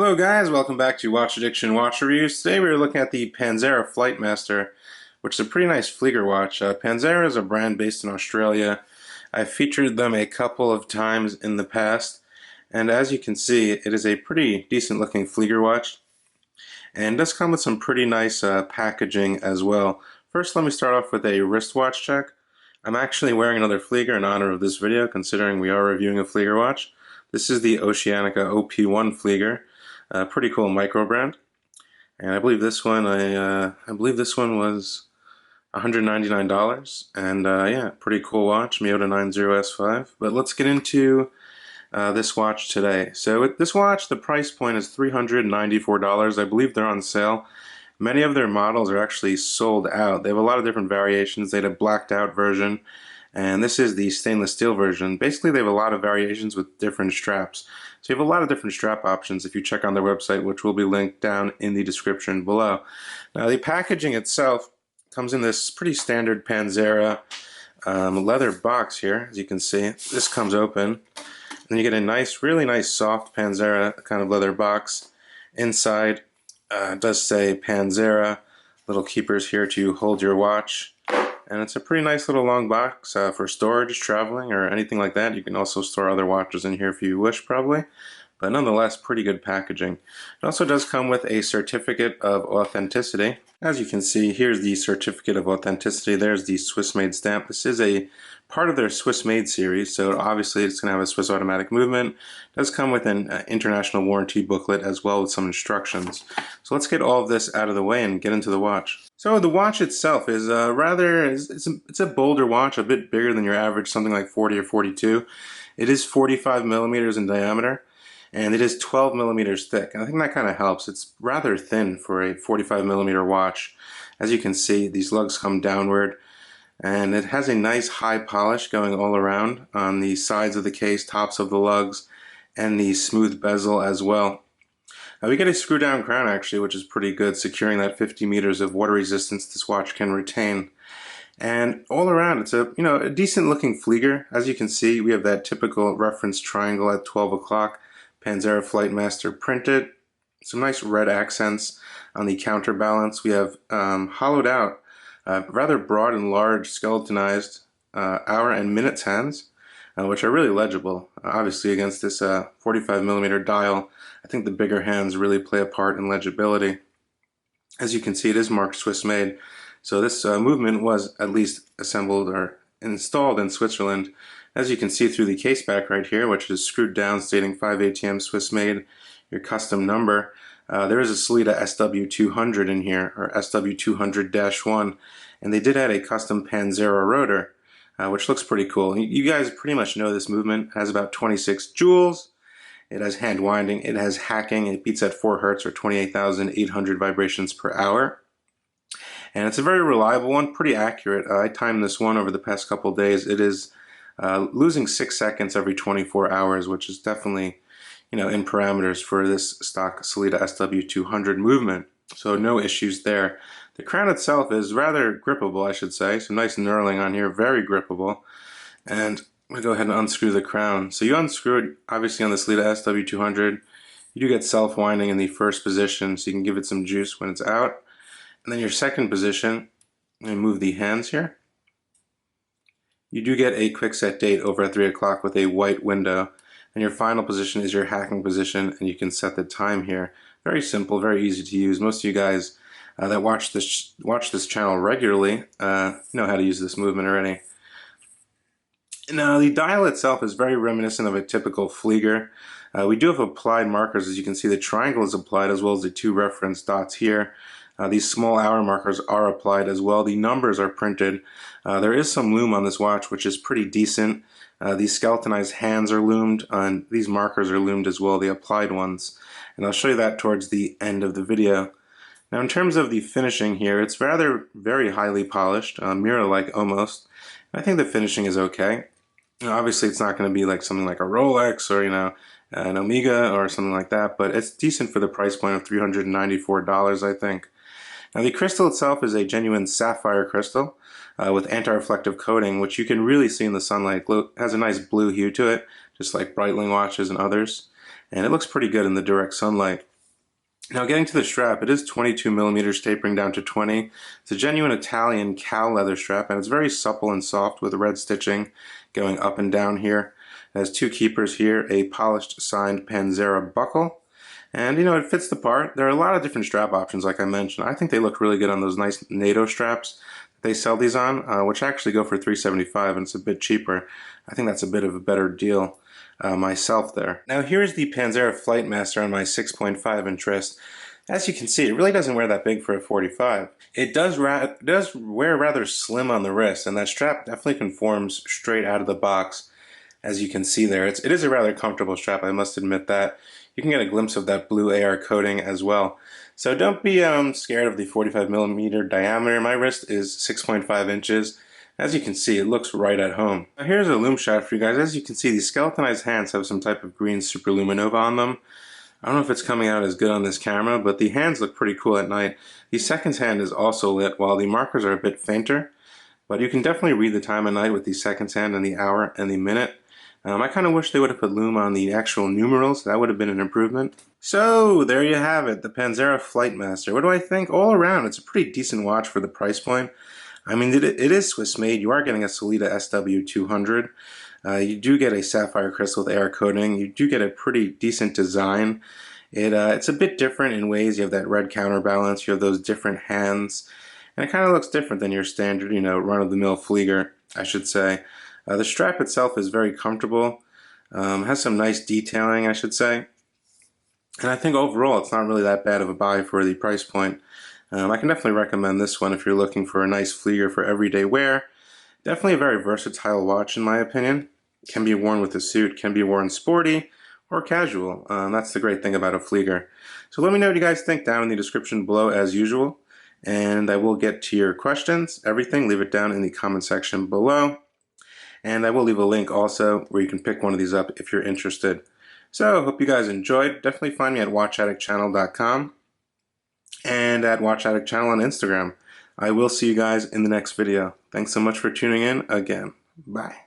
Hello guys, welcome back to Watch Addiction Watch Reviews. Today we are looking at the Panzera Flightmaster, which is a pretty nice Flieger watch. Panzera is a brand based in Australia. I've featured them a couple of times in the past, and as you can see, it is a pretty decent looking Flieger watch, and does come with some pretty nice packaging as well. First, let me start off with a wristwatch check. I'm actually wearing another Flieger in honor of this video, considering we are reviewing a Flieger watch. This is the Oceanica OP1 Flieger. Pretty cool micro brand, and I believe this one was $199, and yeah, pretty cool watch, Miyota 90S5. But let's get into this watch today. So with this watch, the price point is $394. I believe they're on sale. Many of their models are actually sold out. They have a lot of different variations. They had a blacked out version, and this is the stainless steel version. Basically, they have a lot of variations with different straps. So you have a lot of different strap options if you check on their website, which will be linked down in the description below. Now, the packaging itself comes in this pretty standard Panzera leather box here, as you can see. This comes open, and you get a nice, really nice soft Panzera kind of leather box. Inside it does say Panzera, little keepers here to hold your watch. And it's a pretty nice little long box for storage, traveling, or anything like that. You can also store other watches in here if you wish, probably. But nonetheless, pretty good packaging. It also does come with a certificate of authenticity. As you can see, here's the certificate of authenticity. There's the Swiss-made stamp. This is a part of their Swiss-made series, so obviously it's going to have a Swiss automatic movement. It does come with an international warranty booklet as well with some instructions. So let's get all of this out of the way and get into the watch. So the watch itself is it's a bolder watch, a bit bigger than your average, something like 40 or 42. It is 45 millimeters in diameter, and it is 12 millimeters thick. And I think that kind of helps. It's rather thin for a 45 millimeter watch. As you can see, these lugs come downward, and it has a nice high polish going all around on the sides of the case, tops of the lugs, and the smooth bezel as well. We get a screw down crown actually, which is pretty good, securing that 50 meters of water resistance this watch can retain. And all around, it's a decent looking Flieger. As you can see, we have that typical reference triangle at 12 o'clock, Panzera Flightmaster printed. Some nice red accents on the counterbalance. We have hollowed out, rather broad and large skeletonized hour and minutes hands, which are really legible. Obviously, against this 45 millimeter dial, I think the bigger hands really play a part in legibility. As you can see, it is marked Swiss made, so this movement was at least assembled or installed in Switzerland. As you can see through the case back right here, which is screwed down stating 5 ATM Swiss made, your custom number. There is a Sellita SW200 in here, or SW200-1, and they did add a custom Panzera rotor, which looks pretty cool. You guys pretty much know this movement. It has about 26 joules. It has hand winding, it has hacking, it beats at 4 Hertz or 28,800 vibrations per hour. And it's a very reliable one, pretty accurate. I timed this one over the past couple of days. It is losing 6 seconds every 24 hours, which is definitely, in parameters for this stock Sellita SW200 movement. So no issues there. The crown itself is rather grippable, I should say. Some nice knurling on here, very grippable. And I'm going to go ahead and unscrew the crown. So you unscrew it, obviously, on the Sellita SW200. You do get self-winding in the first position, so you can give it some juice when it's out. And then your second position, and move the hands here. You do get a quick set date over at 3 o'clock with a white window. And your final position is your hacking position, and you can set the time here. Very simple, very easy to use. Most of you guys that watch this channel regularly know how to use this movement already. Now, the dial itself is very reminiscent of a typical Flieger. We do have applied markers. As you can see, the triangle is applied as well as the 2 reference dots here. These small hour markers are applied as well. The numbers are printed. There is some loom on this watch, which is pretty decent. These skeletonized hands are loomed, and these markers are loomed as well, the applied ones. And I'll show you that towards the end of the video. Now, in terms of the finishing here, it's very highly polished, mirror-like almost. I think the finishing is okay. Obviously, it's not going to be like something like a Rolex or an Omega or something like that, but it's decent for the price point of $394, I think. Now, the crystal itself is a genuine sapphire crystal with anti-reflective coating, which you can really see in the sunlight. It has a nice blue hue to it, just like Breitling watches and others, and it looks pretty good in the direct sunlight. Now getting to the strap, it is 22 millimeters tapering down to 20. It's a genuine Italian cow leather strap, and it's very supple and soft with red stitching going up and down here. It has two keepers here, a polished signed Panzera buckle, and it fits the part. There are a lot of different strap options like I mentioned. I think they look really good on those nice NATO straps they sell these on, which actually go for $375, and it's a bit cheaper. I think that's a bit of a better deal myself there. Now here's the Panzera Flightmaster on my 6.5 inch wrist. As you can see, it really doesn't wear that big for a 45. It does wear rather slim on the wrist, and that strap definitely conforms straight out of the box. As you can see there, it is a rather comfortable strap, I must admit that. You can get a glimpse of that blue AR coating as well. So don't be scared of the 45 millimeter diameter. My wrist is 6.5 inches. As you can see, it looks right at home. Now here's a Lumeshot for you guys. As you can see, these skeletonized hands have some type of green superluminova on them. I don't know if it's coming out as good on this camera, but the hands look pretty cool at night. The second hand is also lit, while the markers are a bit fainter. But you can definitely read the time of night with the second hand and the hour and the minute. I kind of wish they would have put lume on the actual numerals. That would have been an improvement. So there you have it, the Panzera Flightmaster. What do I think? All around, it's a pretty decent watch for the price point. I mean, it is Swiss made. You are getting a Sellita SW200. You do get a sapphire crystal with AR coating. You do get a pretty decent design. It's a bit different in ways. You have that red counterbalance. You have those different hands. And it kind of looks different than your standard, run-of-the-mill Flieger, I should say. The strap itself is very comfortable, has some nice detailing, I should say, and I think overall it's not really that bad of a buy for the price point. I can definitely recommend this one if you're looking for a nice Flieger for everyday wear. Definitely a very versatile watch in my opinion. Can be worn with a suit, can be worn sporty or casual. That's the great thing about a Flieger. So let me know what you guys think down in the description below as usual, and I will get to your questions. Everything, leave it down in the comment section below. And I will leave a link also where you can pick one of these up if you're interested. So, hope you guys enjoyed. Definitely find me at watchaddictchannel.com and at watchaddictchannel on Instagram. I will see you guys in the next video. Thanks so much for tuning in again. Bye.